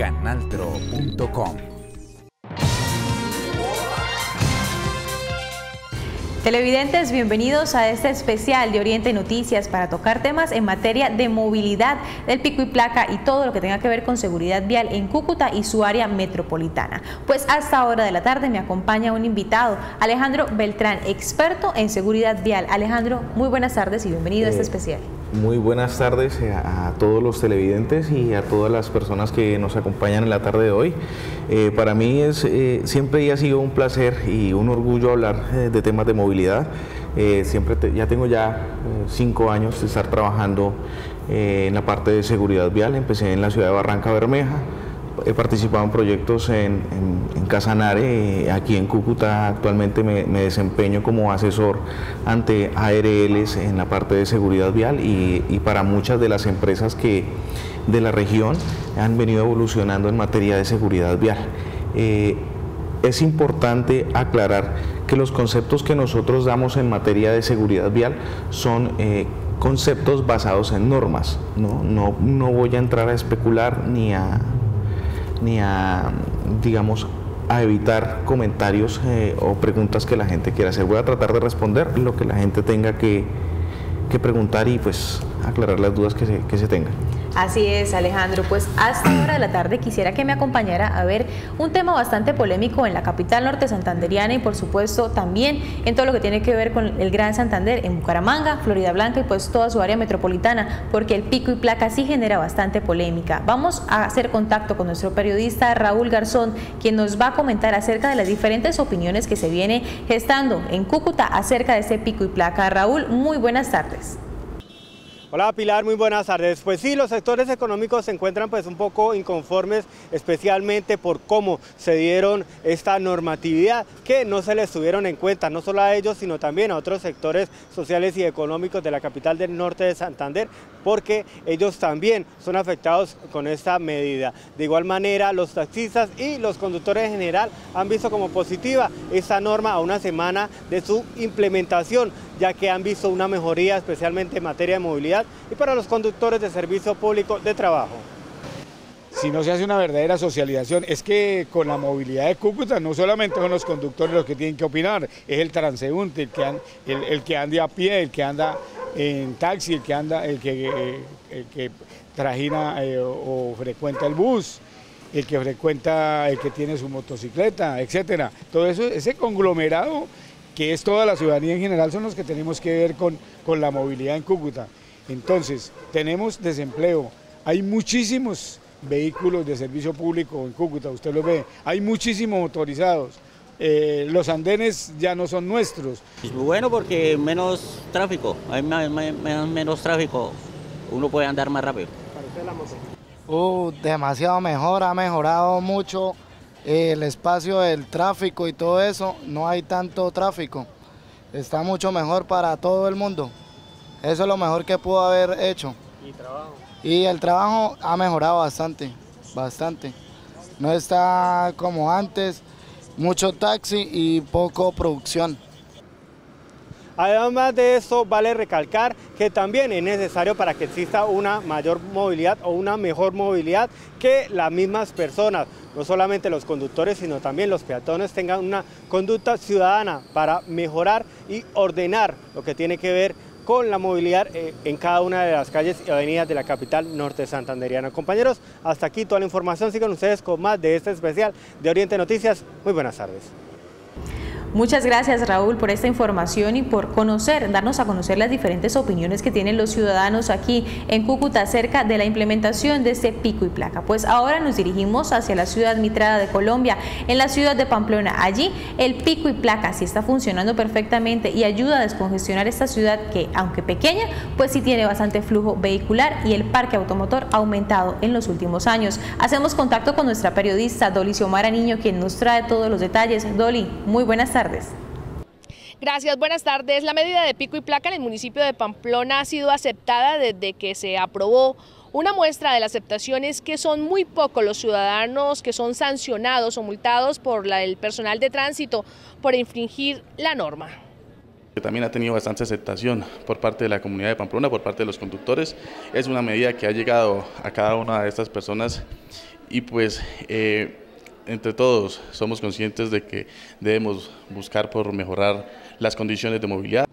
canaltro.com. Televidentes, bienvenidos a este especial de Oriente Noticias para tocar temas en materia de movilidad, del pico y placa y todo lo que tenga que ver con seguridad vial en Cúcuta y su área metropolitana. Pues hasta ahora de la tarde me acompaña un invitado, Alejandro Beltrán, experto en seguridad vial. Alejandro, muy buenas tardes y bienvenido a este especial. Muy buenas tardes a todos los televidentes y a todas las personas que nos acompañan en la tarde de hoy. Para mí siempre ha sido un placer y un orgullo hablar de temas de movilidad. Ya tengo 5 años de estar trabajando en la parte de seguridad vial. Empecé en la ciudad de Barranca Bermeja. He participado en proyectos en Casanare, aquí en Cúcuta. Actualmente me desempeño como asesor ante ARLs en la parte de seguridad vial y para muchas de las empresas que de la región han venido evolucionando en materia de seguridad vial. Es importante aclarar que los conceptos que nosotros damos en materia de seguridad vial son conceptos basados en normas. No voy a entrar a especular ni a digamos, a evitar comentarios o preguntas que la gente quiera hacer. Voy a tratar de responder lo que la gente tenga que preguntar y pues aclarar las dudas que se tengan. Así es, Alejandro, pues hasta hora de la tarde quisiera que me acompañara a ver un tema bastante polémico en la capital norte santanderiana y por supuesto también en todo lo que tiene que ver con el Gran Santander, en Bucaramanga, Florida Blanca y pues toda su área metropolitana, porque el pico y placa sí genera bastante polémica. Vamos a hacer contacto con nuestro periodista Raúl Garzón, quien nos va a comentar acerca de las diferentes opiniones que se viene gestando en Cúcuta acerca de este pico y placa. Raúl, muy buenas tardes. Hola Pilar, muy buenas tardes. Pues sí, los sectores económicos se encuentran pues un poco inconformes, especialmente por cómo se dieron esta normatividad que no se les tuvieron en cuenta, no solo a ellos, sino también a otros sectores sociales y económicos de la capital del norte de Santander, porque ellos también son afectados con esta medida. De igual manera, los taxistas y los conductores en general han visto como positiva esta norma a una semana de su implementación, ya que han visto una mejoría especialmente en materia de movilidad y para los conductores de servicio público de trabajo. Si no se hace una verdadera socialización, es que con la movilidad de Cúcuta no solamente son los conductores los que tienen que opinar, es el transeúnte, el que anda a pie, el que anda en taxi, el que trajina o frecuenta el bus, el que tiene su motocicleta, etcétera. Todo eso, ese conglomerado que es toda la ciudadanía en general, son los que tenemos que ver con la movilidad en Cúcuta. Entonces, tenemos desempleo, hay muchísimos vehículos de servicio público en Cúcuta, usted lo ve, hay muchísimos motorizados, los andenes ya no son nuestros. Es muy bueno porque menos tráfico, hay menos tráfico, uno puede andar más rápido. ¿Para usted la moto? Demasiado mejor, ha mejorado mucho el espacio del tráfico y todo eso, no hay tanto tráfico, está mucho mejor para todo el mundo, eso es lo mejor que pudo haber hecho. ¿Y trabajo? Y el trabajo ha mejorado bastante, no está como antes, mucho taxi y poco producción. Además de eso, vale recalcar que también es necesario para que exista una mayor movilidad o una mejor movilidad que las mismas personas, no solamente los conductores, sino también los peatones tengan una conducta ciudadana para mejorar y ordenar lo que tiene que ver con la movilidad en cada una de las calles y avenidas de la capital norte santanderiana. Compañeros, hasta aquí toda la información. Sigan ustedes con más de este especial de Oriente Noticias. Muy buenas tardes. Muchas gracias, Raúl, por esta información y por darnos a conocer las diferentes opiniones que tienen los ciudadanos aquí en Cúcuta acerca de la implementación de este pico y placa. Pues ahora nos dirigimos hacia la ciudad mitrada de Colombia, en la ciudad de Pamplona. Allí el pico y placa sí está funcionando perfectamente y ayuda a descongestionar esta ciudad que, aunque pequeña, pues sí tiene bastante flujo vehicular y el parque automotor ha aumentado en los últimos años. Hacemos contacto con nuestra periodista Dolly Xiomara Niño, quien nos trae todos los detalles. Dolly, muy buenas tardes. Gracias, buenas tardes. La medida de pico y placa en el municipio de Pamplona ha sido aceptada desde que se aprobó. Una muestra de la aceptación es que son muy pocos los ciudadanos que son sancionados o multados por el personal de tránsito por infringir la norma. También ha tenido bastante aceptación por parte de la comunidad de Pamplona, por parte de los conductores. Es una medida que ha llegado a cada una de estas personas y pues entre todos somos conscientes de que debemos buscar por mejorar las condiciones de movilidad.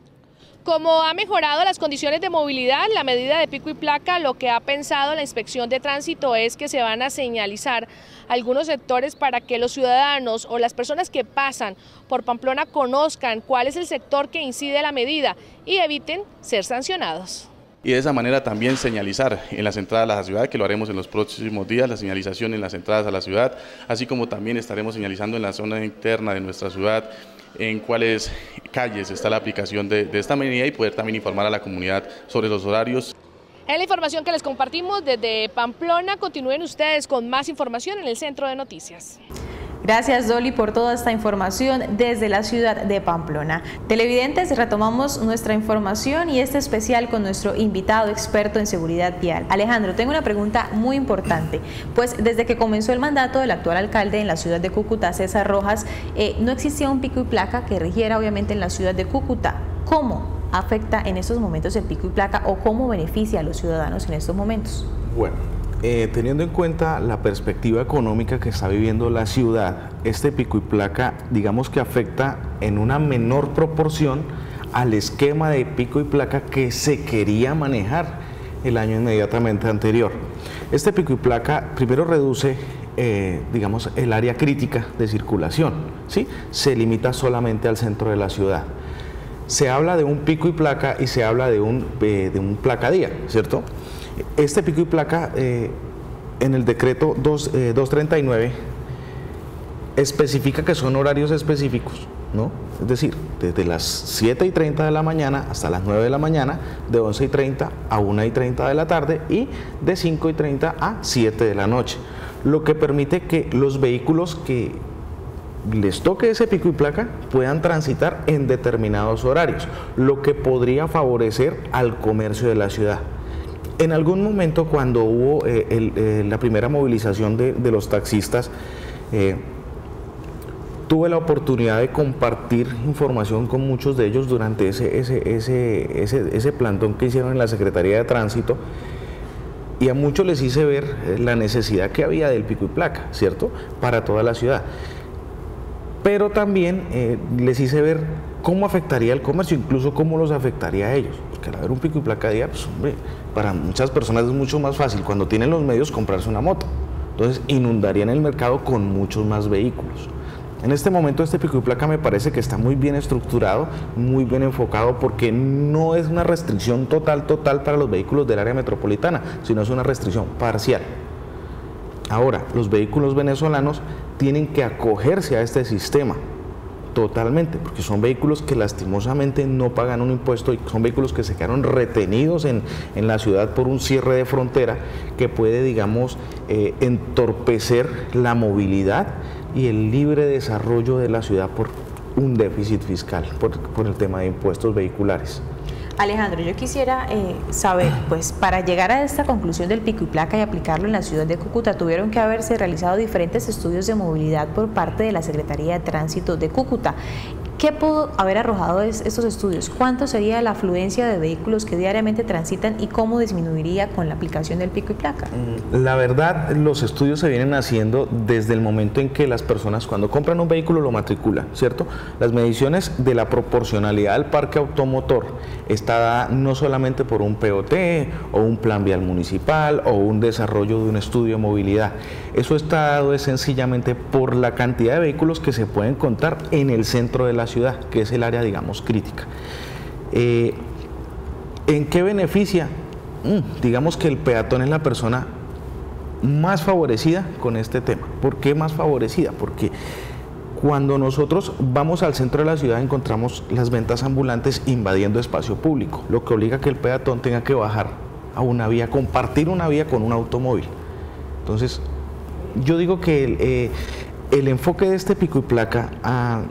Como ha mejorado las condiciones de movilidad, la medida de pico y placa, lo que ha pensado la Inspección de Tránsito es que se van a señalizar algunos sectores para que los ciudadanos o las personas que pasan por Pamplona conozcan cuál es el sector que incide la medida y eviten ser sancionados. Y de esa manera también señalizar en las entradas a la ciudad, que lo haremos en los próximos días, la señalización en las entradas a la ciudad, así como también estaremos señalizando en la zona interna de nuestra ciudad en cuáles calles está la aplicación de esta medida y poder también informar a la comunidad sobre los horarios. Es la información que les compartimos desde Pamplona. Continúen ustedes con más información en el Centro de Noticias. Gracias, Dolly, por toda esta información desde la ciudad de Pamplona. Televidentes, retomamos nuestra información y este especial con nuestro invitado experto en seguridad vial. Alejandro, tengo una pregunta muy importante. Pues desde que comenzó el mandato del actual alcalde en la ciudad de Cúcuta, César Rojas, no existía un pico y placa que rigiera obviamente en la ciudad de Cúcuta. ¿Cómo afecta en estos momentos el pico y placa o cómo beneficia a los ciudadanos en estos momentos? Bueno, teniendo en cuenta la perspectiva económica que está viviendo la ciudad, este pico y placa, digamos que afecta en una menor proporción al esquema de pico y placa que se quería manejar el año inmediatamente anterior. Este pico y placa primero reduce, digamos, el área crítica de circulación, ¿sí? Se limita solamente al centro de la ciudad. Se habla de un pico y placa y se habla de un placadía, ¿cierto? Este pico y placa en el decreto 239 especifica que son horarios específicos, ¿no? Es decir, desde las 7:30 de la mañana hasta las 9 de la mañana, de 11:30 a 1:30 de la tarde y de 5:30 a 7 de la noche, lo que permite que los vehículos que les toque ese pico y placa puedan transitar en determinados horarios, lo que podría favorecer al comercio de la ciudad. En algún momento, cuando hubo la primera movilización de los taxistas, tuve la oportunidad de compartir información con muchos de ellos durante ese plantón que hicieron en la Secretaría de Tránsito, y a muchos les hice ver la necesidad que había del pico y placa, ¿cierto?, para toda la ciudad. Pero también les hice ver cómo afectaría el comercio, incluso cómo los afectaría a ellos. Porque al haber un pico y placa día, pues hombre, para muchas personas es mucho más fácil cuando tienen los medios comprarse una moto. Entonces inundarían el mercado con muchos más vehículos. En este momento este pico y placa me parece que está muy bien estructurado, muy bien enfocado, porque no es una restricción total para los vehículos del área metropolitana, sino es una restricción parcial. Ahora, los vehículos venezolanos tienen que acogerse a este sistema totalmente, porque son vehículos que lastimosamente no pagan un impuesto y son vehículos que se quedaron retenidos en la ciudad por un cierre de frontera que puede, digamos, entorpecer la movilidad y el libre desarrollo de la ciudad por un déficit fiscal, por el tema de impuestos vehiculares. Alejandro, yo quisiera saber, pues para llegar a esta conclusión del pico y placa y aplicarlo en la ciudad de Cúcuta, tuvieron que haberse realizado diferentes estudios de movilidad por parte de la Secretaría de Tránsito de Cúcuta. ¿Qué pudo haber arrojado estos estudios? ¿Cuánto sería la afluencia de vehículos que diariamente transitan y cómo disminuiría con la aplicación del pico y placa? La verdad, los estudios se vienen haciendo desde el momento en que las personas cuando compran un vehículo lo matriculan, ¿cierto? Las mediciones de la proporcionalidad del parque automotor está dada no solamente por un POT o un plan vial municipal o un desarrollo de un estudio de movilidad. Eso está dado sencillamente por la cantidad de vehículos que se pueden contar en el centro de la ciudad, que es el área, digamos, crítica. ¿En qué beneficia? Digamos que el peatón es la persona más favorecida con este tema. ¿Por qué más favorecida? Porque cuando nosotros vamos al centro de la ciudad encontramos las ventas ambulantes invadiendo espacio público, lo que obliga a que el peatón tenga que bajar a una vía, compartir una vía con un automóvil. Entonces, yo digo que el enfoque de este pico y placa a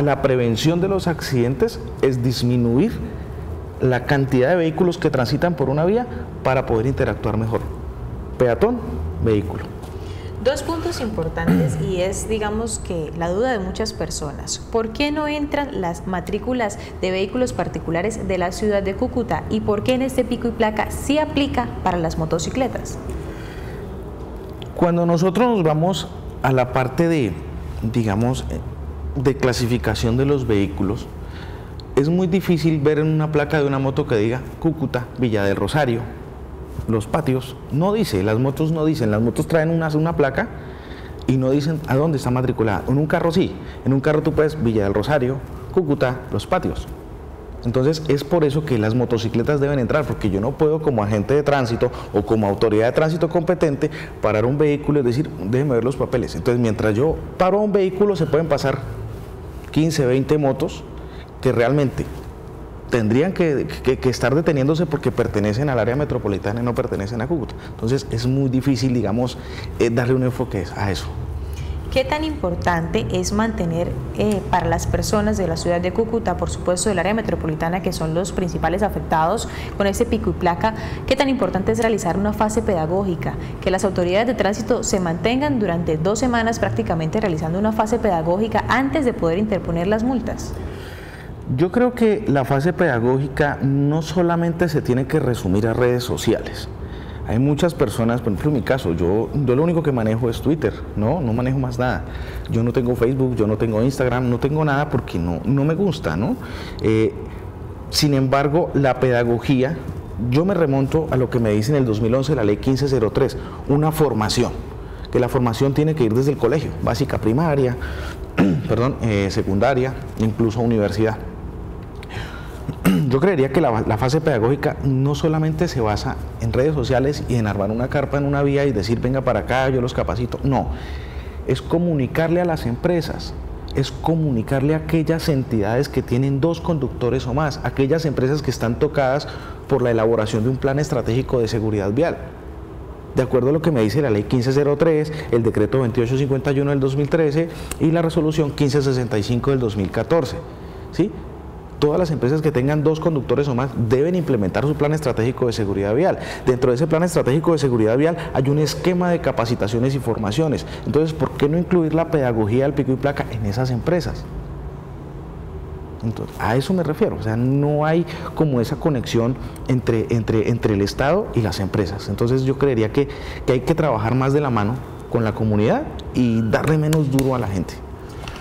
la prevención de los accidentes es disminuir la cantidad de vehículos que transitan por una vía para poder interactuar mejor. Peatón, vehículo. Dos puntos importantes y es, digamos, que la duda de muchas personas. ¿Por qué no entran las matrículas de vehículos particulares de la ciudad de Cúcuta? ¿Y por qué en este pico y placa sí aplica para las motocicletas? Cuando nosotros nos vamos a la parte de, digamos, de clasificación de los vehículos, es muy difícil ver en una placa de una moto que diga Cúcuta, Villa del Rosario, Los Patios. No dice, las motos no dicen, las motos traen una placa y no dicen a dónde está matriculada. En un carro sí, en un carro tú puedes Villa del Rosario, Cúcuta, Los Patios. Entonces es por eso que las motocicletas deben entrar, porque yo no puedo como agente de tránsito o como autoridad de tránsito competente parar un vehículo y decir, déjeme ver los papeles. Entonces mientras yo paro un vehículo se pueden pasar 15, 20 motos que realmente tendrían que estar deteniéndose porque pertenecen al área metropolitana y no pertenecen a Cúcuta. Entonces es muy difícil, digamos, darle un enfoque a eso. ¿Qué tan importante es mantener para las personas de la ciudad de Cúcuta, por supuesto del área metropolitana, que son los principales afectados con este pico y placa, qué tan importante es realizar una fase pedagógica, que las autoridades de tránsito se mantengan durante 2 semanas prácticamente realizando una fase pedagógica antes de poder interponer las multas? Yo creo que la fase pedagógica no solamente se tiene que resumir a redes sociales. Hay muchas personas, por ejemplo en mi caso, yo lo único que manejo es Twitter, no manejo más nada. Yo no tengo Facebook, yo no tengo Instagram, no tengo nada porque no me gusta, ¿no? Sin embargo, la pedagogía, yo me remonto a lo que me dice en el 2011 la ley 1503, una formación, que la formación tiene que ir desde el colegio, básica, primaria, secundaria, incluso universidad. Yo creería que la fase pedagógica no solamente se basa en redes sociales y en armar una carpa en una vía y decir venga para acá, yo los capacito, no, es comunicarle a las empresas, es comunicarle a aquellas entidades que tienen 2 conductores o más, aquellas empresas que están tocadas por la elaboración de un plan estratégico de seguridad vial. De acuerdo a lo que me dice la ley 1503, el decreto 2851 del 2013 y la resolución 1565 del 2014, ¿sí? Todas las empresas que tengan 2 conductores o más deben implementar su plan estratégico de seguridad vial. Dentro de ese plan estratégico de seguridad vial hay un esquema de capacitaciones y formaciones. Entonces, ¿por qué no incluir la pedagogía del pico y placa en esas empresas? Entonces, a eso me refiero, o sea, no hay como esa conexión entre el Estado y las empresas. Entonces yo creería que hay que trabajar más de la mano con la comunidad y darle menos duro a la gente.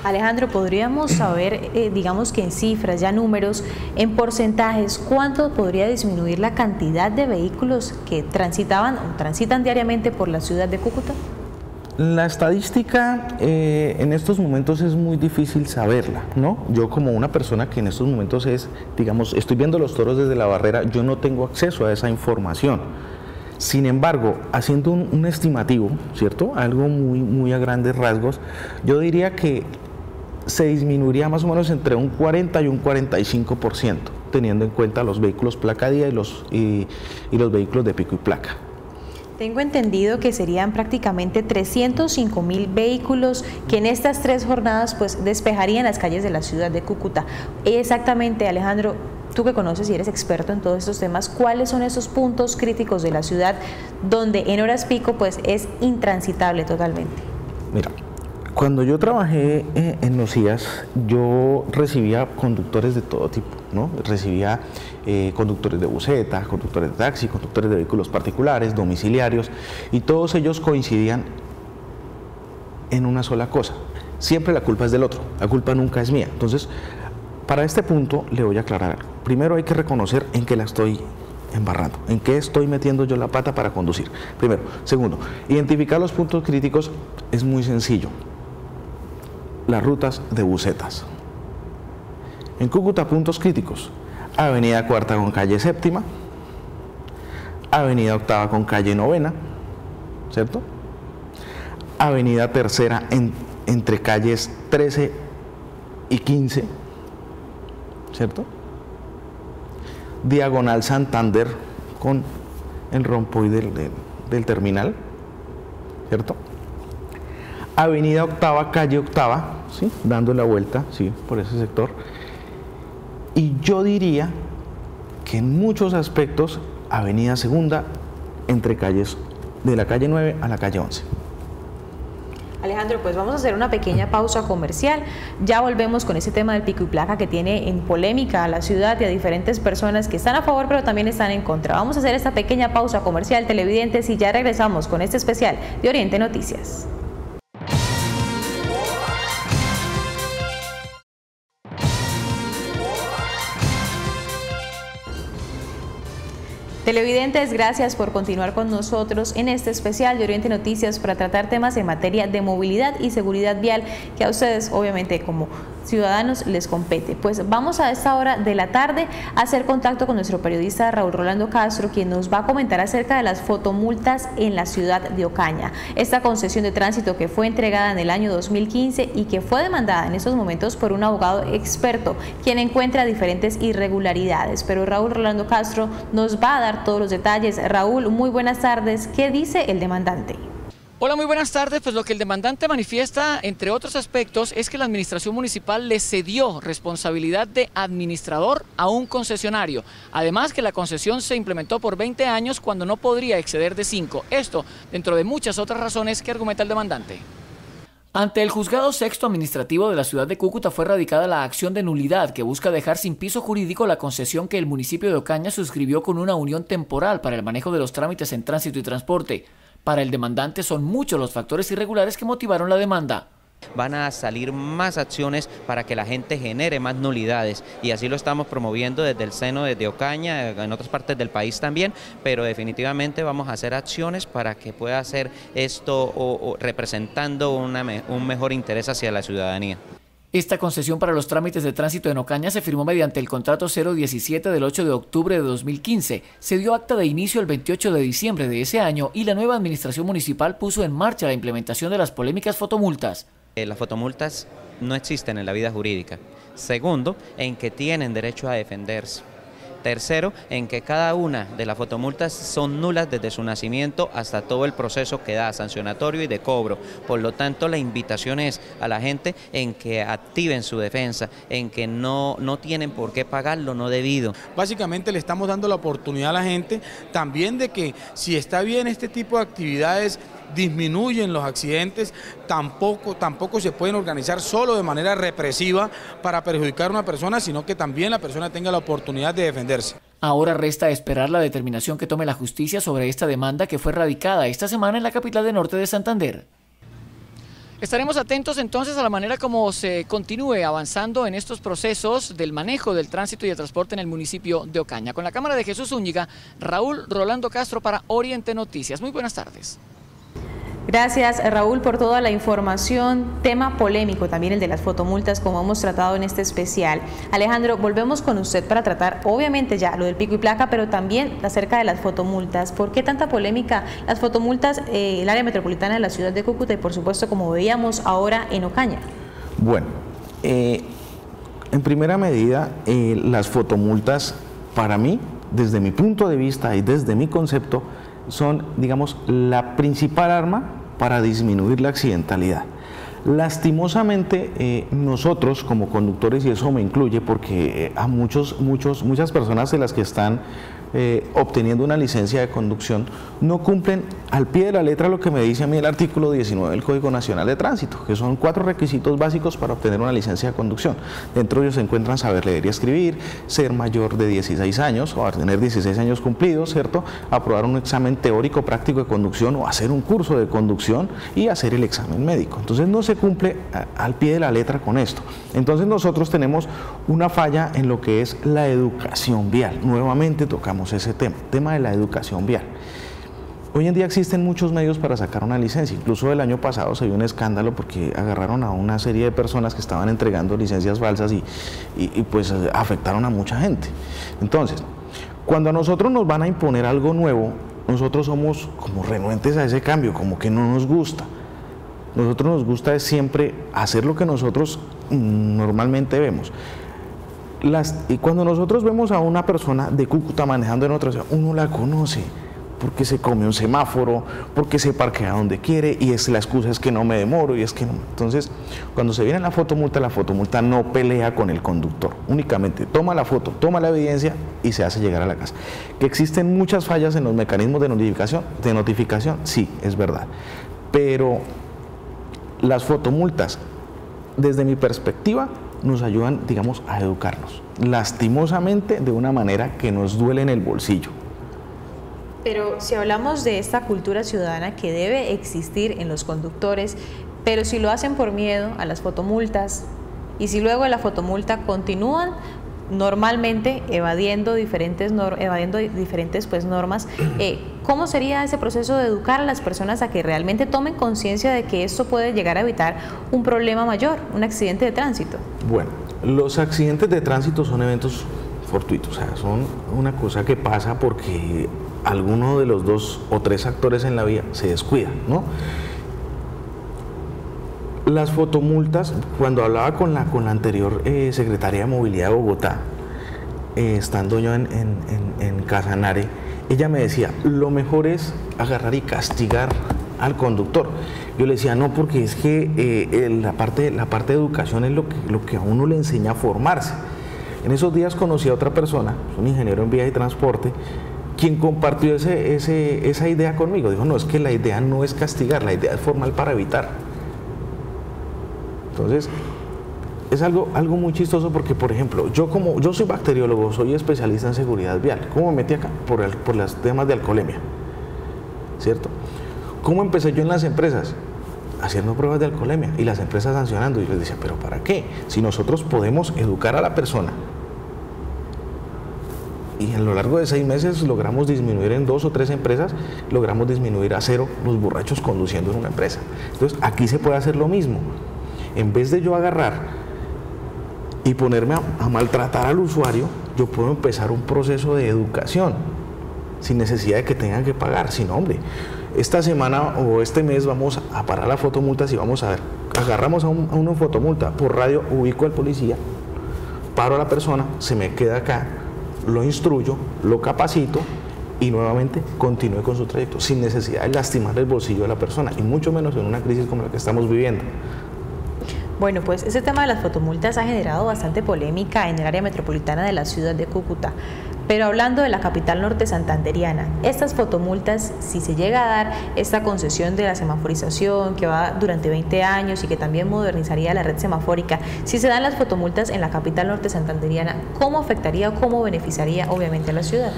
Alejandro, ¿podríamos saber, digamos que en cifras, ya números, en porcentajes, cuánto podría disminuir la cantidad de vehículos que transitaban o transitan diariamente por la ciudad de Cúcuta? La estadística en estos momentos es muy difícil saberla, ¿no? Yo como una persona que en estos momentos estoy viendo los toros desde la barrera, yo no tengo acceso a esa información. Sin embargo, haciendo un estimativo, ¿cierto? Algo muy a grandes rasgos, yo diría que se disminuiría más o menos entre un 40 y un 45%, teniendo en cuenta los vehículos placa día y los vehículos de pico y placa. Tengo entendido que serían prácticamente 305.000 vehículos que en estas 3 jornadas pues despejarían las calles de la ciudad de Cúcuta. Exactamente, Alejandro, tú que conoces y eres experto en todos estos temas, ¿cuáles son esos puntos críticos de la ciudad donde en horas pico pues es intransitable totalmente? Mira, cuando yo trabajé en los IAS, yo recibía conductores de todo tipo, ¿no? Recibía conductores de buseta, conductores de taxi, conductores de vehículos particulares, domiciliarios, y todos ellos coincidían en una sola cosa: siempre la culpa es del otro, la culpa nunca es mía. Entonces, para este punto le voy a aclarar algo. Primero hay que reconocer en qué la estoy embarrando, en qué estoy metiendo yo la pata para conducir. Primero. Segundo, identificar los puntos críticos es muy sencillo. Las rutas de busetas. En Cúcuta, puntos críticos: Avenida Cuarta con calle Séptima, Avenida Octava con calle Novena, ¿cierto? Avenida Tercera entre calles 13 y 15, ¿cierto? Diagonal Santander con el rompoy del terminal, ¿cierto? Avenida Octava, calle Octava, ¿sí? Dando la vuelta, ¿sí? Por ese sector. Y yo diría que en muchos aspectos, Avenida Segunda, entre calles de la calle 9 a la calle 11. Alejandro, pues vamos a hacer una pequeña pausa comercial. Ya volvemos con ese tema del pico y placa que tiene en polémica a la ciudad y a diferentes personas que están a favor pero también están en contra. Vamos a hacer esta pequeña pausa comercial, televidentes, y ya regresamos con este especial de Oriente Noticias. Televidentes, gracias por continuar con nosotros en este especial de Oriente Noticias para tratar temas en materia de movilidad y seguridad vial que a ustedes, obviamente, como ciudadanos les compete. Pues vamos a esta hora de la tarde a hacer contacto con nuestro periodista Raúl Rolando Castro, quien nos va a comentar acerca de las fotomultas en la ciudad de Ocaña. Esta concesión de tránsito que fue entregada en el año 2015 y que fue demandada en estos momentos por un abogado experto, quien encuentra diferentes irregularidades. Pero Raúl Rolando Castro nos va a dar todos los detalles. Raúl, muy buenas tardes. ¿Qué dice el demandante? Hola, muy buenas tardes. Pues lo que el demandante manifiesta, entre otros aspectos, es que la administración municipal le cedió responsabilidad de administrador a un concesionario. Además, que la concesión se implementó por 20 años cuando no podría exceder de 5. Esto dentro de muchas otras razones que argumenta el demandante. Ante el Juzgado Sexto Administrativo de la ciudad de Cúcuta fue radicada la acción de nulidad que busca dejar sin piso jurídico la concesión que el municipio de Ocaña suscribió con una unión temporal para el manejo de los trámites en tránsito y transporte. Para el demandante son muchos los factores irregulares que motivaron la demanda. Van a salir más acciones para que la gente genere más nulidades y así lo estamos promoviendo desde el seno de Ocaña, en otras partes del país también, pero definitivamente vamos a hacer acciones para que pueda hacer esto representando un mejor interés hacia la ciudadanía. Esta concesión para los trámites de tránsito en Ocaña se firmó mediante el contrato 017 del 8 de octubre de 2015. Se dio acta de inicio el 28 de diciembre de ese año y la nueva administración municipal puso en marcha la implementación de las polémicas fotomultas. Las fotomultas no existen en la vida jurídica. Segundo, en que tienen derecho a defenderse. Tercero, en que cada una de las fotomultas son nulas desde su nacimiento hasta todo el proceso que da sancionatorio y de cobro. Por lo tanto, la invitación es a la gente en que activen su defensa, en que no tienen por qué pagar lo no debido. Básicamente le estamos dando la oportunidad a la gente también de que si está bien este tipo de actividades, disminuyen los accidentes, tampoco se pueden organizar solo de manera represiva para perjudicar a una persona, sino que también la persona tenga la oportunidad de defenderse. Ahora resta esperar la determinación que tome la justicia sobre esta demanda que fue radicada esta semana en la capital del norte de Santander. Estaremos atentos entonces a la manera como se continúe avanzando en estos procesos del manejo del tránsito y el transporte en el municipio de Ocaña. Con la cámara de Jesús Zúñiga, Raúl Rolando Castro para Oriente Noticias. Muy buenas tardes. Gracias, Raúl, por toda la información. Tema polémico también el de las fotomultas, como hemos tratado en este especial. Alejandro, volvemos con usted para tratar, obviamente, ya lo del pico y placa, pero también acerca de las fotomultas. ¿Por qué tanta polémica las fotomultas en el área metropolitana de la ciudad de Cúcuta y, por supuesto, como veíamos ahora en Ocaña? Bueno, en primera medida, las fotomultas, para mí, desde mi punto de vista y desde mi concepto, son, digamos, la principal arma para disminuir la accidentalidad. Lastimosamente, nosotros como conductores, y eso me incluye porque a muchas personas de las que están obteniendo una licencia de conducción no cumplen al pie de la letra lo que me dice a mí el artículo 19 del Código Nacional de Tránsito, que son 4 requisitos básicos para obtener una licencia de conducción. Dentro de ellos se encuentran saber leer y escribir, ser mayor de 16 años o tener 16 años cumplidos, ¿cierto? Aprobar un examen teórico práctico de conducción o hacer un curso de conducción y hacer el examen médico. Entonces no se cumple al pie de la letra con esto. Entonces nosotros tenemos una falla en lo que es la educación vial. Nuevamente tocamos ese tema de la educación vial. Hoy en día existen muchos medios para sacar una licencia. Incluso el año pasado se dio un escándalo porque agarraron a una serie de personas que estaban entregando licencias falsas y pues afectaron a mucha gente. Entonces, cuando a nosotros nos van a imponer algo nuevo, nosotros somos como renuentes a ese cambio, como que no nos gusta. Nosotros nos gusta es siempre hacer lo que nosotros normalmente vemos. Y cuando nosotros vemos a una persona de Cúcuta manejando en otra ciudad, uno la conoce porque se come un semáforo, porque se parquea donde quiere y la excusa es que no me demoro y es que no. Entonces, cuando se viene la fotomulta no pelea con el conductor, únicamente toma la foto, toma la evidencia y se hace llegar a la casa. Que existen muchas fallas en los mecanismos de notificación, sí, es verdad, pero las fotomultas, desde mi perspectiva, nos ayudan, digamos, a educarnos, lastimosamente de una manera que nos duele en el bolsillo. Pero si hablamos de esta cultura ciudadana que debe existir en los conductores, pero si lo hacen por miedo a las fotomultas y si luego de la fotomulta continúan normalmente evadiendo diferentes pues, normas, ¿cómo sería ese proceso de educar a las personas a que realmente tomen conciencia de que esto puede llegar a evitar un problema mayor, un accidente de tránsito? Bueno, los accidentes de tránsito son eventos fortuitos, o sea, son una cosa que pasa porque alguno de los 2 o 3 actores en la vía se descuida, ¿no? Las fotomultas, cuando hablaba con la anterior secretaria de Movilidad de Bogotá, estando yo en Casanare, ella me decía, lo mejor es agarrar y castigar al conductor. Yo le decía, no, porque es que la parte de educación es lo que a uno le enseña a formarse. En esos días conocí a otra persona, un ingeniero en vías y transporte, quien compartió esa idea conmigo. Dijo, no, es que la idea no es castigar, la idea es formar para evitar. Entonces, es algo muy chistoso porque, por ejemplo, yo soy bacteriólogo, soy especialista en seguridad vial. ¿Cómo me metí acá? Por los temas de alcoholemia, ¿cierto? ¿Cómo empecé yo en las empresas? Haciendo pruebas de alcoholemia y las empresas sancionando. Y les decía, ¿pero para qué? Si nosotros podemos educar a la persona. Y a lo largo de 6 meses logramos disminuir en 2 o 3 empresas, logramos disminuir a 0 los borrachos conduciendo en una empresa. Entonces, aquí se puede hacer lo mismo. En vez de yo agarrar y ponerme a maltratar al usuario, yo puedo empezar un proceso de educación sin necesidad de que tengan que pagar. Sino, hombre, esta semana o este mes vamos a parar las fotomultas y vamos a ver, agarramos a una fotomulta, por radio ubico al policía, paro a la persona, se me queda acá, lo instruyo, lo capacito y nuevamente continúe con su trayecto sin necesidad de lastimar el bolsillo de la persona y mucho menos en una crisis como la que estamos viviendo. Bueno, pues ese tema de las fotomultas ha generado bastante polémica en el área metropolitana de la ciudad de Cúcuta. Pero hablando de la capital norte santanderiana, estas fotomultas, si se llega a dar esta concesión de la semaforización que va durante 20 años y que también modernizaría la red semafórica, si se dan las fotomultas en la capital norte santanderiana, ¿cómo afectaría o cómo beneficiaría obviamente a la ciudad?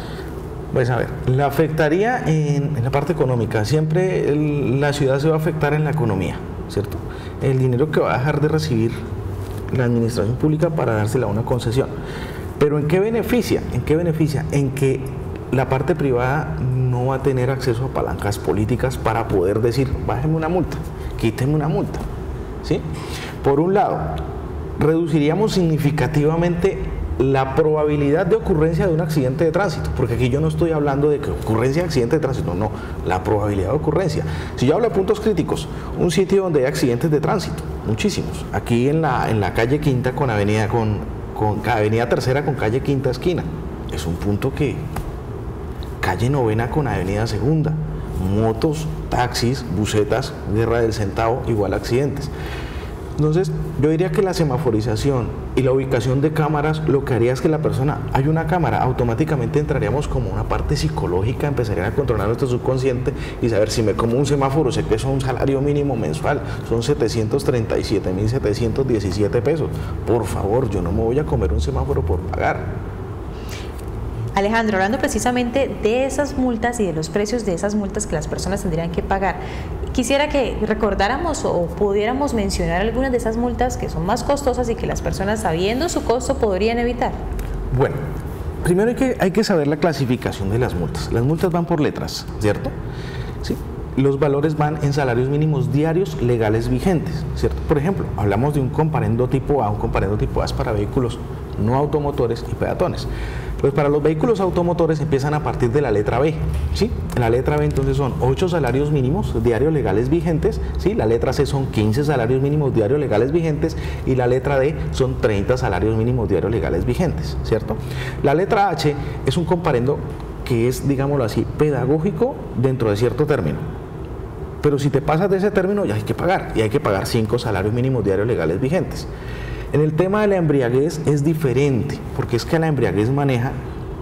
Pues a ver, la afectaría en la parte económica. Siempre la ciudad se va a afectar en la economía, ¿cierto? El dinero que va a dejar de recibir la administración pública para dársela a una concesión. Pero ¿en qué beneficia? ¿En qué beneficia? En que la parte privada no va a tener acceso a palancas políticas para poder decir, bájeme una multa, quíteme una multa, ¿sí? Por un lado, reduciríamos significativamente la probabilidad de ocurrencia de un accidente de tránsito, porque aquí yo no estoy hablando de que ocurrencia de accidente de tránsito, no, la probabilidad de ocurrencia. Si yo hablo de puntos críticos, un sitio donde hay accidentes de tránsito, muchísimos, aquí en la calle Quinta con avenida Tercera con calle Quinta esquina, es un punto que calle Novena con avenida Segunda, motos, taxis, busetas, guerra del centavo, igual accidentes. Entonces, yo diría que la semaforización y la ubicación de cámaras lo que haría es que la persona, hay una cámara, automáticamente entraríamos como una parte psicológica, empezarían a controlar nuestro subconsciente y saber si me como un semáforo, sé que es un salario mínimo mensual, son 737.717 pesos. Por favor, yo no me voy a comer un semáforo por pagar. Alejandro, hablando precisamente de esas multas y de los precios de esas multas que las personas tendrían que pagar, quisiera que recordáramos o pudiéramos mencionar algunas de esas multas que son más costosas y que las personas, sabiendo su costo, podrían evitar. Bueno, primero hay que saber la clasificación de las multas. Las multas van por letras, ¿cierto? Sí. Los valores van en salarios mínimos diarios legales vigentes, ¿cierto? Por ejemplo, hablamos de un comparendo tipo A, un comparendo tipo A es para vehículos no automotores y peatones. Pues para los vehículos automotores empiezan a partir de la letra B, ¿sí? La letra B entonces son 8 salarios mínimos diarios legales vigentes, ¿sí? La letra C son 15 salarios mínimos diarios legales vigentes y la letra D son 30 salarios mínimos diarios legales vigentes, ¿cierto? La letra H es un comparendo que es, digámoslo así, pedagógico dentro de cierto término. Pero si te pasas de ese término ya hay que pagar, y hay que pagar 5 salarios mínimos diarios legales vigentes. En el tema de la embriaguez es diferente, porque es que la embriaguez maneja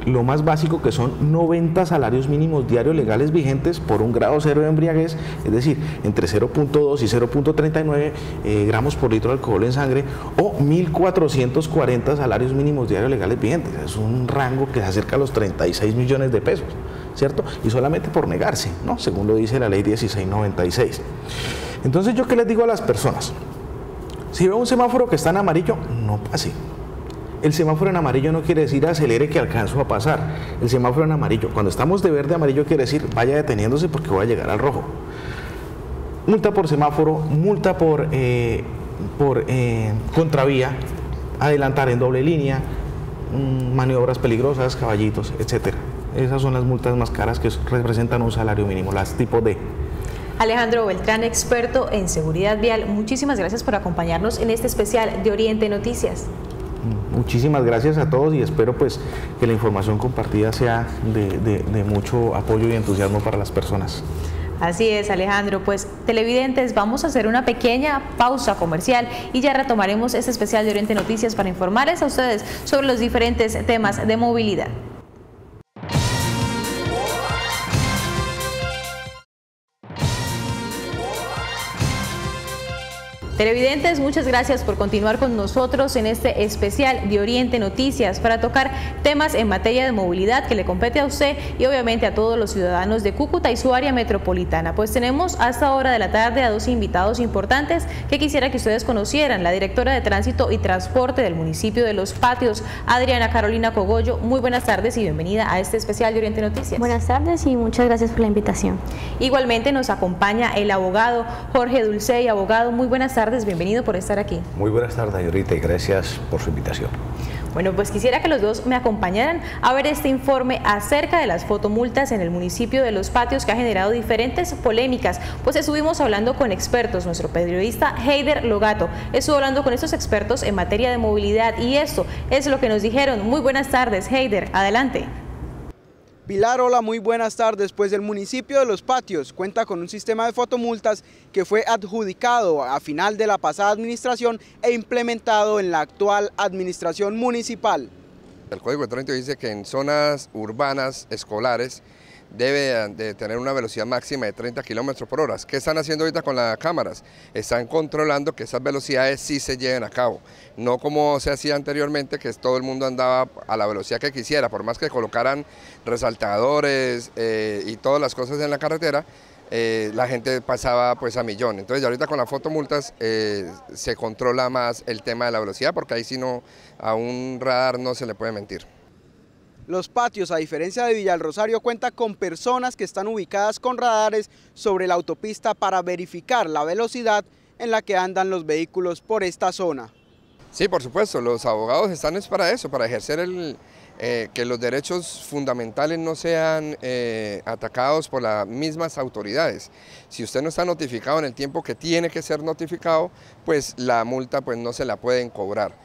lo más básico, que son 90 salarios mínimos diarios legales vigentes por un grado cero de embriaguez, es decir, entre 0.2 y 0.39 gramos por litro de alcohol en sangre, o 1.440 salarios mínimos diarios legales vigentes. Es un rango que se acerca a los 36 millones de pesos, ¿cierto? Y solamente por negarse, ¿no? Según lo dice la ley 1696. Entonces, ¿yo qué les digo a las personas? Si veo un semáforo que está en amarillo, no pase. El semáforo en amarillo no quiere decir acelere que alcanzo a pasar. El semáforo en amarillo, cuando estamos de verde a amarillo, quiere decir vaya deteniéndose porque voy a llegar al rojo. Multa por semáforo, multa por contravía, adelantar en doble línea, maniobras peligrosas, caballitos, etc. Esas son las multas más caras que representan un salario mínimo, las tipo D. Alejandro Beltrán, experto en seguridad vial, muchísimas gracias por acompañarnos en este especial de Oriente Noticias. Muchísimas gracias a todos y espero pues que la información compartida sea de mucho apoyo y entusiasmo para las personas. Así es, Alejandro. Pues televidentes, vamos a hacer una pequeña pausa comercial y ya retomaremos este especial de Oriente Noticias para informarles a ustedes sobre los diferentes temas de movilidad. Televidentes, muchas gracias por continuar con nosotros en este especial de Oriente Noticias para tocar temas en materia de movilidad que le compete a usted y obviamente a todos los ciudadanos de Cúcuta y su área metropolitana. Pues tenemos a esta hora de la tarde a dos invitados importantes que quisiera que ustedes conocieran. La directora de Tránsito y Transporte del municipio de Los Patios, Adriana Carolina Cogollo. Muy buenas tardes y bienvenida a este especial de Oriente Noticias. Buenas tardes y muchas gracias por la invitación. Igualmente nos acompaña el abogado Jorge Dulcey. Abogado, muy buenas tardes. Bienvenido por estar aquí. Muy buenas tardes, Yorita, y gracias por su invitación. Bueno, pues quisiera que los dos me acompañaran a ver este informe acerca de las fotomultas en el municipio de Los Patios que ha generado diferentes polémicas. Pues estuvimos hablando con expertos, nuestro periodista Heider Logato estuvo hablando con estos expertos en materia de movilidad y esto es lo que nos dijeron. Muy buenas tardes, Heider, adelante. Pilar, hola, muy buenas tardes. Pues el municipio de Los Patios cuenta con un sistema de fotomultas que fue adjudicado a final de la pasada administración e implementado en la actual administración municipal. El Código de Tránsito dice que en zonas urbanas escolares debe de tener una velocidad máxima de 30 km por hora. ¿Qué están haciendo ahorita con las cámaras? Están controlando que esas velocidades sí se lleven a cabo, no como se hacía anteriormente, que todo el mundo andaba a la velocidad que quisiera, por más que colocaran resaltadores y todas las cosas en la carretera, la gente pasaba pues a millón. Entonces ahorita con las fotomultas se controla más el tema de la velocidad, porque ahí sí no, a un radar no se le puede mentir. Los Patios, a diferencia de Villa del Rosario, cuenta con personas que están ubicadas con radares sobre la autopista para verificar la velocidad en la que andan los vehículos por esta zona. Sí, por supuesto, los abogados están para eso, para ejercer que los derechos fundamentales no sean atacados por las mismas autoridades. Si usted no está notificado en el tiempo que tiene que ser notificado, pues la multa pues no se la pueden cobrar.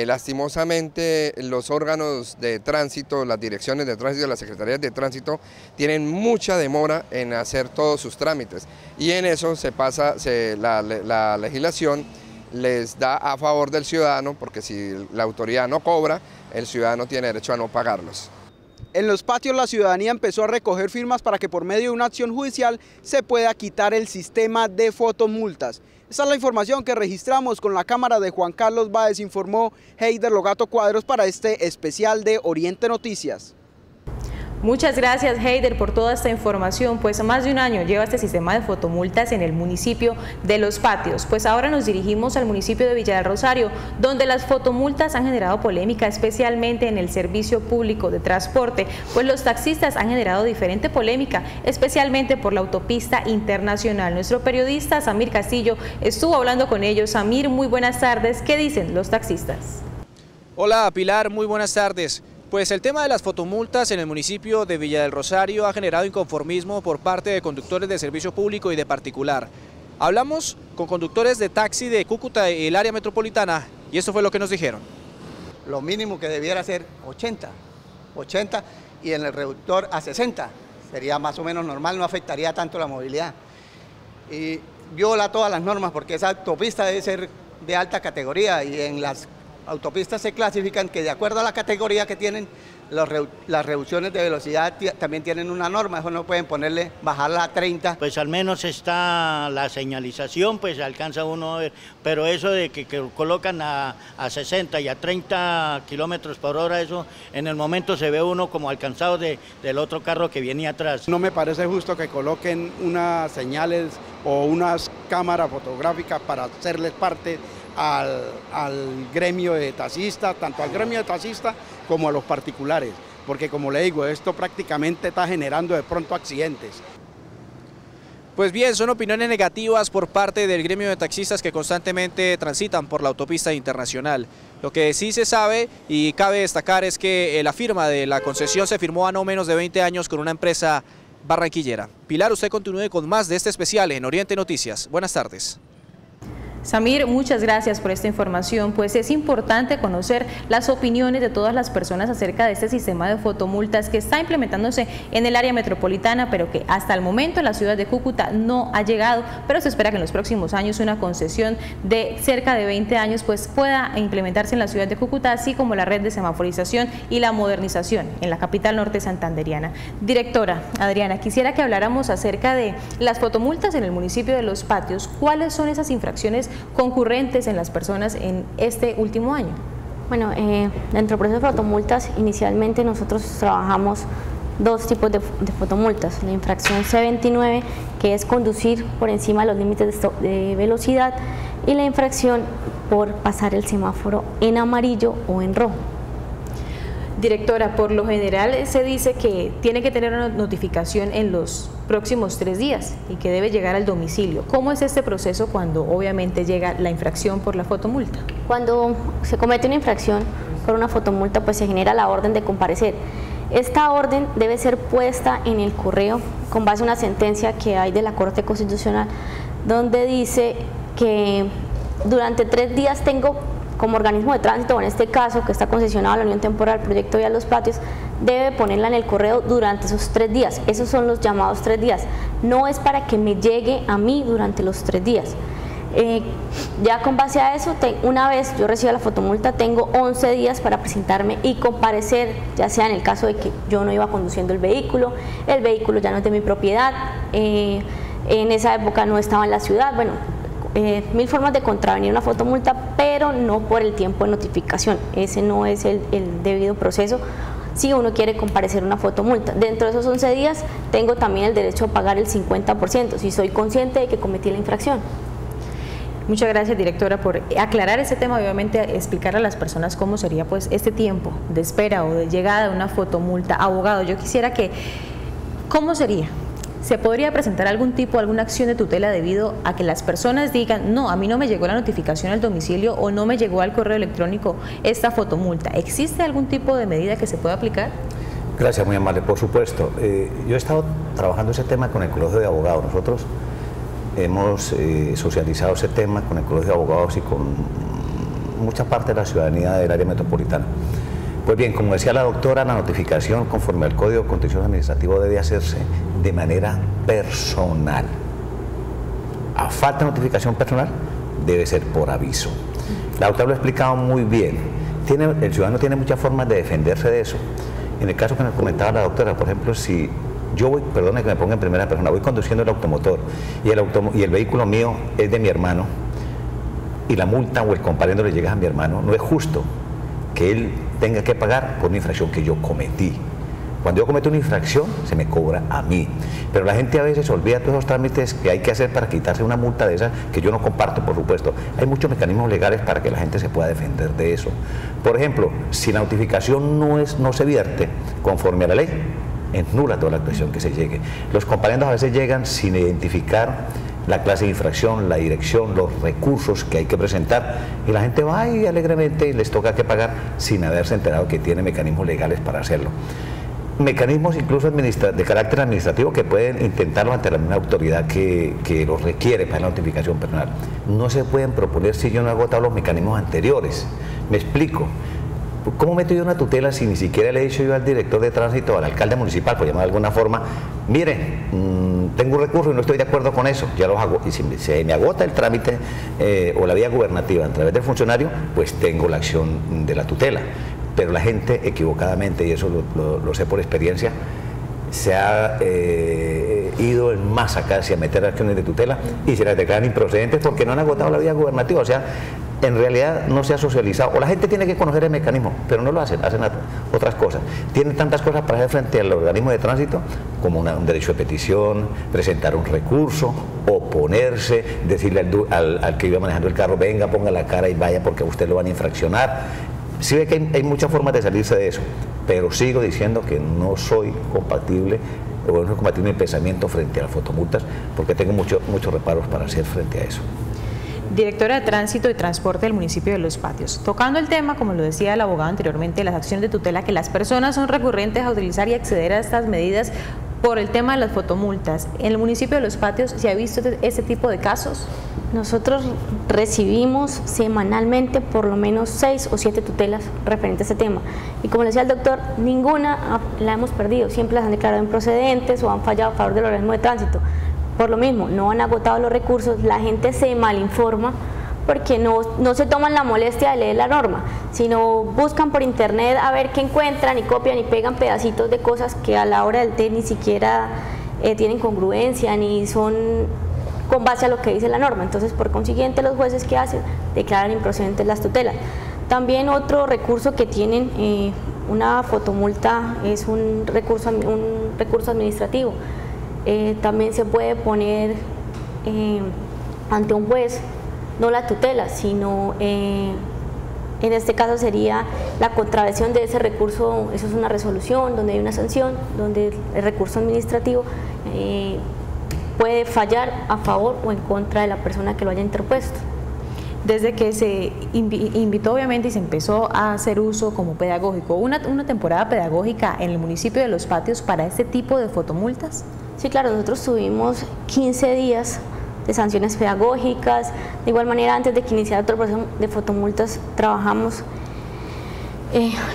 Lastimosamente los órganos de tránsito, las direcciones de tránsito, las secretarías de tránsito tienen mucha demora en hacer todos sus trámites y en eso se pasa, la legislación les da a favor del ciudadano, porque si la autoridad no cobra, el ciudadano tiene derecho a no pagarlos. En Los Patios la ciudadanía empezó a recoger firmas para que por medio de una acción judicial se pueda quitar el sistema de fotomultas. Esa es la información que registramos con la cámara de Juan Carlos Báez, informó Heider Logato Cuadros para este especial de Oriente Noticias. Muchas gracias, Heider, por toda esta información. Pues más de un año lleva este sistema de fotomultas en el municipio de Los Patios. Pues ahora nos dirigimos al municipio de Villa del Rosario, donde las fotomultas han generado polémica, especialmente en el servicio público de transporte, pues los taxistas han generado diferente polémica, especialmente por la autopista internacional. Nuestro periodista Samir Castillo estuvo hablando con ellos. Samir, muy buenas tardes. ¿Qué dicen los taxistas? Hola, Pilar, muy buenas tardes. Pues el tema de las fotomultas en el municipio de Villa del Rosario ha generado inconformismo por parte de conductores de servicio público y de particular. Hablamos con conductores de taxi de Cúcuta y el área metropolitana y esto fue lo que nos dijeron. Lo mínimo que debiera ser 80 y en el reductor a 60. Sería más o menos normal, no afectaría tanto la movilidad. Y viola todas las normas porque esa autopista debe ser de alta categoría y en las autopistas se clasifican que de acuerdo a la categoría que tienen las reducciones de velocidad también tienen una norma, eso no pueden ponerle, bajarla a 30. Pues al menos está la señalización, pues alcanza uno a ver, pero eso de que colocan a 60 y a 30 kilómetros por hora, eso en el momento se ve uno como alcanzado del otro carro que venía atrás. No me parece justo que coloquen unas señales o unas cámaras fotográficas para hacerles parte al gremio de taxistas, tanto al gremio de taxistas como a los particulares, porque como le digo, esto prácticamente está generando de pronto accidentes. Pues bien, son opiniones negativas por parte del gremio de taxistas que constantemente transitan por la autopista internacional. Lo que sí se sabe y cabe destacar es que la firma de la concesión se firmó a no menos de 20 años con una empresa barranquillera. Pilar, usted continúe con más de este especial en Oriente Noticias. Buenas tardes. Samir, muchas gracias por esta información, pues es importante conocer las opiniones de todas las personas acerca de este sistema de fotomultas que está implementándose en el área metropolitana, pero que hasta el momento en la ciudad de Cúcuta no ha llegado, pero se espera que en los próximos años una concesión de cerca de 20 años pues pueda implementarse en la ciudad de Cúcuta, así como la red de semaforización y la modernización en la capital norte santanderiana. Directora Adriana, quisiera que habláramos acerca de las fotomultas en el municipio de Los Patios. ¿Cuáles son esas infracciones concurrentes en las personas en este último año? Bueno, dentro del proceso de fotomultas, inicialmente nosotros trabajamos dos tipos de fotomultas. La infracción C29, que es conducir por encima de los límites de velocidad, y la infracción por pasar el semáforo en amarillo o en rojo. Directora, por lo general se dice que tiene que tener una notificación en los próximos 3 días y que debe llegar al domicilio. ¿Cómo es este proceso cuando obviamente llega la infracción por la fotomulta? Cuando se comete una infracción por una fotomulta, pues se genera la orden de comparecer. Esta orden debe ser puesta en el correo con base a una sentencia que hay de la Corte Constitucional, donde dice que durante 3 días tengo, como organismo de tránsito, o en este caso que está concesionado a la Unión Temporal Proyecto Vía Los Patios, debe ponerla en el correo durante esos 3 días. Esos son los llamados 3 días. No es para que me llegue a mí durante los 3 días. Ya con base a eso, una vez yo reciba la fotomulta, tengo 11 días para presentarme y comparecer, ya sea en el caso de que yo no iba conduciendo el vehículo ya no es de mi propiedad, en esa época no estaba en la ciudad, bueno, 1000 formas de contravenir una fotomulta, pero no por el tiempo de notificación. Ese no es el debido proceso si uno quiere comparecer una fotomulta. Dentro de esos 11 días tengo también el derecho a pagar el 50% si soy consciente de que cometí la infracción. Muchas gracias, directora, por aclarar ese tema, obviamente explicar a las personas cómo sería pues este tiempo de espera o de llegada de una fotomulta. Abogado, yo quisiera ¿cómo sería? ¿Se podría presentar alguna acción de tutela debido a que las personas digan, no, a mí no me llegó la notificación al domicilio o no me llegó al correo electrónico esta fotomulta? ¿Existe algún tipo de medida que se pueda aplicar? Gracias, muy amable, por supuesto. Yo he estado trabajando ese tema con el Colegio de Abogados. Nosotros hemos socializado ese tema con el Colegio de Abogados y con mucha parte de la ciudadanía del área metropolitana. Pues bien, como decía la doctora, la notificación conforme al Código de Contencioso Administrativo debe hacerse de manera personal. A falta de notificación personal, debe ser por aviso. La doctora lo ha explicado muy bien. El ciudadano tiene muchas formas de defenderse de eso. En el caso que nos comentaba la doctora, por ejemplo, si yo voy, perdone que me ponga en primera persona, voy conduciendo el automotor y el vehículo mío es de mi hermano y la multa o el comparendo le llega a mi hermano, no es justo que él tenga que pagar por una infracción que yo cometí. Cuando yo cometo una infracción, se me cobra a mí. Pero la gente a veces olvida todos los trámites que hay que hacer para quitarse una multa de esas, que yo no comparto, por supuesto. Hay muchos mecanismos legales para que la gente se pueda defender de eso. Por ejemplo, si la notificación no se vierte conforme a la ley, es nula toda la actuación que se llegue. Los comparendos a veces llegan sin identificar la clase de infracción, la dirección, los recursos que hay que presentar, y la gente va y alegremente les toca que pagar sin haberse enterado que tiene mecanismos legales para hacerlo. Mecanismos incluso de carácter administrativo que pueden intentarlo ante la misma autoridad que los requiere para la notificación personal. No se pueden proponer si yo no he agotado los mecanismos anteriores. Me explico. ¿Cómo meto yo una tutela si ni siquiera le he dicho yo al director de tránsito, al alcalde municipal, por llamar de alguna forma, mire, tengo un recurso y no estoy de acuerdo con eso, ya los hago, y si se me agota el trámite o la vía gubernativa a través del funcionario, pues tengo la acción de la tutela. pero la gente equivocadamente, y eso lo sé por experiencia, se ha ido en masa casi a meter acciones de tutela y se las declaran improcedentes porque no han agotado la vía gubernativa. O sea, en realidad no se ha socializado, o la gente tiene que conocer el mecanismo, pero no lo hacen, hacen otras cosas. Tienen tantas cosas para hacer frente al organismo de tránsito, como un derecho de petición, presentar un recurso, oponerse, decirle al que iba manejando el carro, venga, ponga la cara y vaya porque a usted lo van a infraccionar. Sí ve que hay muchas formas de salirse de eso, pero sigo diciendo que no soy compatible, o no es compatible mi pensamiento frente a las fotomultas, porque tengo muchos reparos para hacer frente a eso. Directora de Tránsito y Transporte del municipio de Los Patios. Tocando el tema, como lo decía el abogado anteriormente, las acciones de tutela, que las personas son recurrentes a utilizar y acceder a estas medidas por el tema de las fotomultas. ¿En el municipio de Los Patios se ha visto ese tipo de casos? Nosotros recibimos semanalmente por lo menos 6 o 7 tutelas referentes a ese tema. Y como le decía el doctor, ninguna la hemos perdido. Siempre las han declarado improcedentes o han fallado a favor del organismo de tránsito. Por lo mismo, no han agotado los recursos, la gente se malinforma porque no se toman la molestia de leer la norma, sino buscan por internet a ver qué encuentran y copian y pegan pedacitos de cosas que a la hora del té ni siquiera tienen congruencia ni son con base a lo que dice la norma. Entonces, por consiguiente, los jueces que hacen declaran improcedentes las tutelas. También otro recurso que tienen una fotomulta es un recurso administrativo. También se puede poner ante un juez, no la tutela, sino en este caso sería la contravención de ese recurso. Eso es una resolución donde hay una sanción, donde el recurso administrativo puede fallar a favor o en contra de la persona que lo haya interpuesto. Desde que se invitó obviamente y se empezó a hacer uso como pedagógico, una temporada pedagógica en el municipio de Los Patios para este tipo de fotomultas. Sí, claro, nosotros tuvimos 15 días de sanciones pedagógicas. De igual manera, antes de que iniciara otro proceso de fotomultas, trabajamos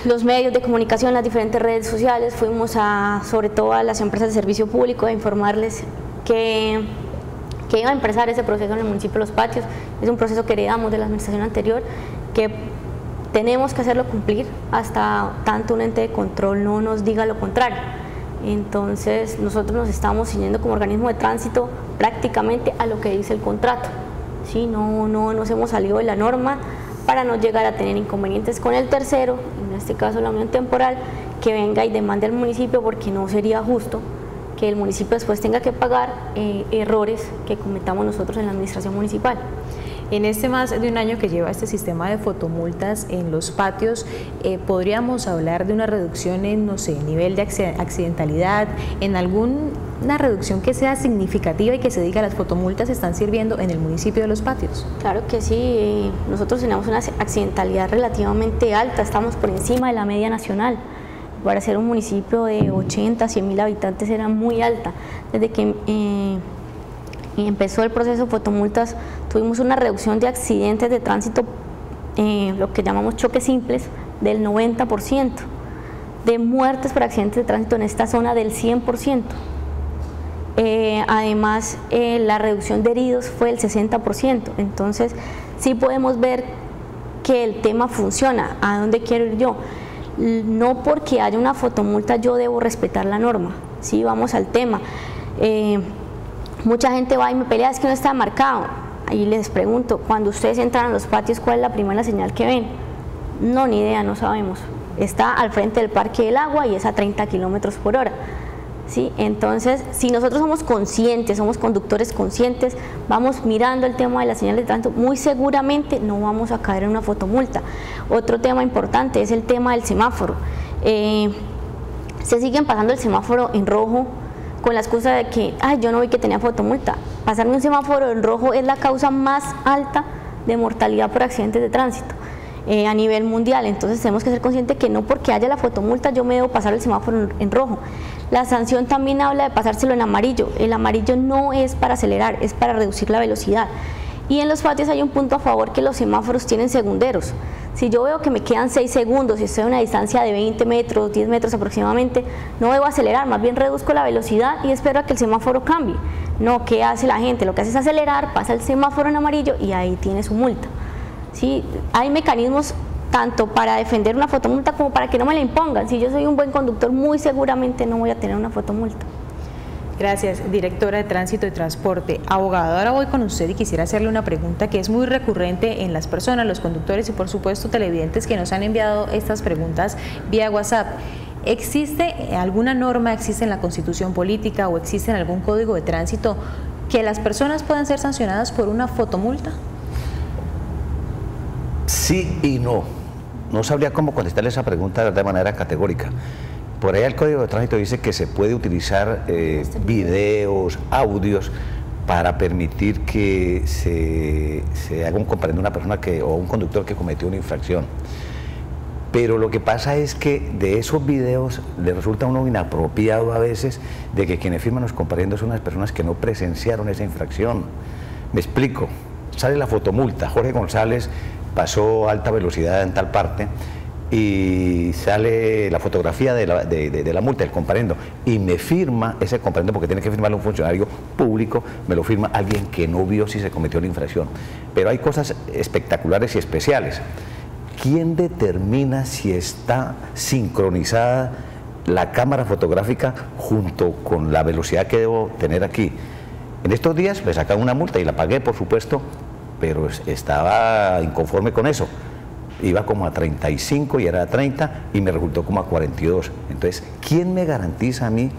los medios de comunicación, las diferentes redes sociales, fuimos sobre todo a las empresas de servicio público a informarles que iba a empezar ese proceso en el municipio de Los Patios. Es un proceso que heredamos de la administración anterior, que tenemos que hacerlo cumplir hasta tanto un ente de control no nos diga lo contrario. Entonces nosotros nos estamos ciñendo como organismo de tránsito prácticamente a lo que dice el contrato. ¿Sí? No nos hemos salido de la norma para no llegar a tener inconvenientes con el tercero, en este caso la unión temporal, que venga y demande al municipio, porque no sería justo que el municipio después tenga que pagar errores que cometamos nosotros en la administración municipal. En este más de un año que lleva este sistema de fotomultas en Los Patios, ¿podríamos hablar de una reducción en, no sé, nivel de accidentalidad, en alguna reducción que sea significativa y que se diga las fotomultas están sirviendo en el municipio de Los Patios? Claro que sí, nosotros tenemos una accidentalidad relativamente alta, estamos por encima de la media nacional. Para ser un municipio de 80, 100 mil habitantes era muy alta. Desde que empezó el proceso de fotomultas, tuvimos una reducción de accidentes de tránsito, lo que llamamos choques simples, del 90%, de muertes por accidentes de tránsito en esta zona del 100%. Además, la reducción de heridos fue del 60%. Entonces, sí podemos ver que el tema funciona. ¿A dónde quiero ir yo? No porque haya una fotomulta yo debo respetar la norma. Sí, vamos al tema. Mucha gente va y me pelea, es que no está marcado. Ahí les pregunto, cuando ustedes entran a Los Patios, ¿cuál es la primera señal que ven? No, ni idea, no sabemos. Está al frente del Parque del Agua y es a 30 kilómetros por hora. ¿Sí? Entonces, si nosotros somos conscientes, somos conductores conscientes, vamos mirando el tema de las señales de tránsito, muy seguramente no vamos a caer en una fotomulta. Otro tema importante es el tema del semáforo. Se siguen pasando el semáforo en rojo con la excusa de que yo no vi que tenía fotomulta. Pasarme un semáforo en rojo es la causa más alta de mortalidad por accidentes de tránsito a nivel mundial. Entonces tenemos que ser conscientes que no porque haya la fotomulta yo me debo pasar el semáforo en rojo. La sanción también habla de pasárselo en amarillo. El amarillo no es para acelerar, es para reducir la velocidad. Y en Los Patios hay un punto a favor, que los semáforos tienen segunderos. Si yo veo que me quedan 6 segundos y estoy a una distancia de 20 metros, 10 metros aproximadamente, no debo acelerar, más bien reduzco la velocidad y espero a que el semáforo cambie. No, ¿qué hace la gente? Lo que hace es acelerar, pasa el semáforo en amarillo y ahí tiene su multa. ¿Sí? Hay mecanismos tanto para defender una fotomulta como para que no me la impongan. Si yo soy un buen conductor, muy seguramente no voy a tener una fotomulta. Gracias, directora de Tránsito y Transporte. Abogado, ahora voy con usted y quisiera hacerle una pregunta que es muy recurrente en las personas, los conductores y por supuesto televidentes que nos han enviado estas preguntas vía WhatsApp. ¿Existe alguna norma, existe en la Constitución política o existe en algún código de tránsito que las personas puedan ser sancionadas por una fotomulta? Sí y no. No sabría cómo contestarle esa pregunta de manera categórica. Por ahí el Código de Tránsito dice que se puede utilizar videos, audios, para permitir que se haga un comparendo de una persona o un conductor que cometió una infracción. Pero lo que pasa es que de esos videos le resulta a uno inapropiado a veces de que quienes firman los comparendos son las personas que no presenciaron esa infracción. Me explico. Sale la fotomulta, Jorge González pasó a alta velocidad en tal parte, y sale la fotografía de la multa, el comparendo, y me firma ese comparendo, porque tiene que firmarlo un funcionario público, me lo firma alguien que no vio si se cometió la infracción. Pero hay cosas espectaculares y especiales. ¿Quién determina si está sincronizada la cámara fotográfica junto con la velocidad que debo tener aquí? En estos días me sacaron una multa y la pagué, por supuesto, pero estaba inconforme con eso. Iba como a 35 y era a 30 y me resultó como a 42. Entonces, ¿quién me garantiza a mí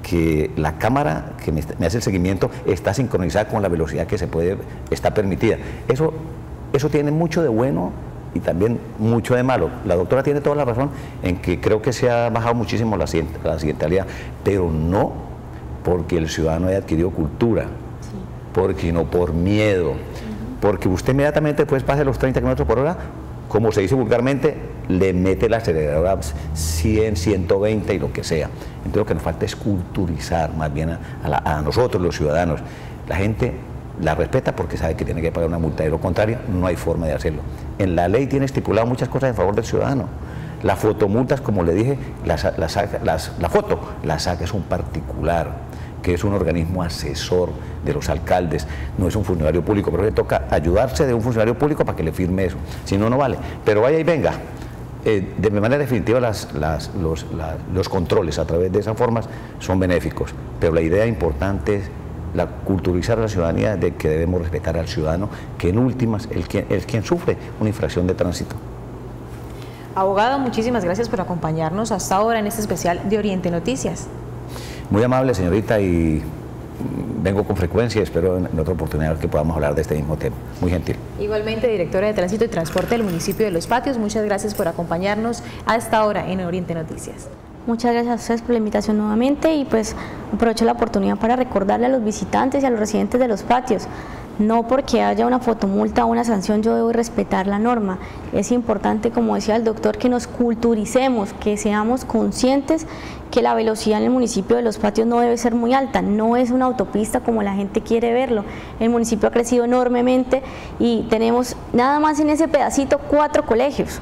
que la cámara que me hace el seguimiento está sincronizada con la velocidad que está permitida? Eso tiene mucho de bueno y también mucho de malo. La doctora tiene toda la razón en que creo que se ha bajado muchísimo la accidentalidad, pero no porque el ciudadano haya adquirido cultura, porque no por miedo, porque usted inmediatamente después pase los 30 km por hora, como se dice vulgarmente, le mete la aceleradora 100, 120 y lo que sea. Entonces lo que nos falta es culturizar más bien a nosotros, los ciudadanos. La gente la respeta porque sabe que tiene que pagar una multa, de lo contrario no hay forma de hacerlo. En la ley tiene estipulado muchas cosas en favor del ciudadano. Las fotomultas, como le dije, la foto la saca es un particular, que es un organismo asesor de los alcaldes, no es un funcionario público, pero le toca ayudarse de un funcionario público para que le firme eso, si no, no vale. Pero vaya y venga, de manera definitiva los controles a través de esas formas son benéficos, pero la idea importante es culturizar a la ciudadanía de que debemos respetar al ciudadano, que en últimas es quien sufre una infracción de tránsito. Abogado, muchísimas gracias por acompañarnos hasta ahora en este especial de Oriente Noticias. Muy amable, señorita, y vengo con frecuencia y espero en otra oportunidad que podamos hablar de este mismo tema. Muy gentil. Igualmente, directora de Tránsito y Transporte del municipio de Los Patios, muchas gracias por acompañarnos a esta hora en Oriente Noticias. Muchas gracias a ustedes por la invitación nuevamente y pues aprovecho la oportunidad para recordarle a los visitantes y a los residentes de Los Patios, no porque haya una fotomulta o una sanción yo debo respetar la norma. Es importante, como decía el doctor, que nos culturicemos, que seamos conscientes que la velocidad en el municipio de Los Patios no debe ser muy alta, no es una autopista como la gente quiere verlo. El municipio ha crecido enormemente y tenemos nada más en ese pedacito 4 colegios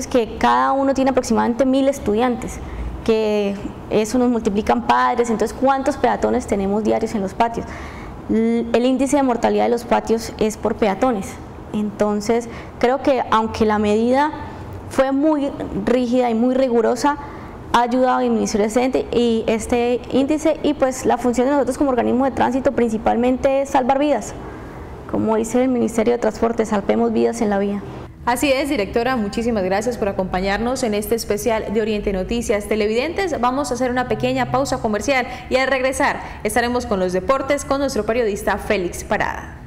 que cada uno tiene aproximadamente 1000 estudiantes, que eso nos multiplican padres, entonces ¿cuántos peatones tenemos diarios en Los Patios? El índice de mortalidad de Los Patios es por peatones, entonces creo que aunque la medida fue muy rígida y muy rigurosa, ha ayudado a disminuir este índice y pues la función de nosotros como organismo de tránsito principalmente es salvar vidas, como dice el Ministerio de Transporte, salvemos vidas en la vía. Así es, directora, muchísimas gracias por acompañarnos en este especial de Oriente Noticias. Televidentes, vamos a hacer una pequeña pausa comercial y al regresar estaremos con los deportes con nuestro periodista Félix Parada.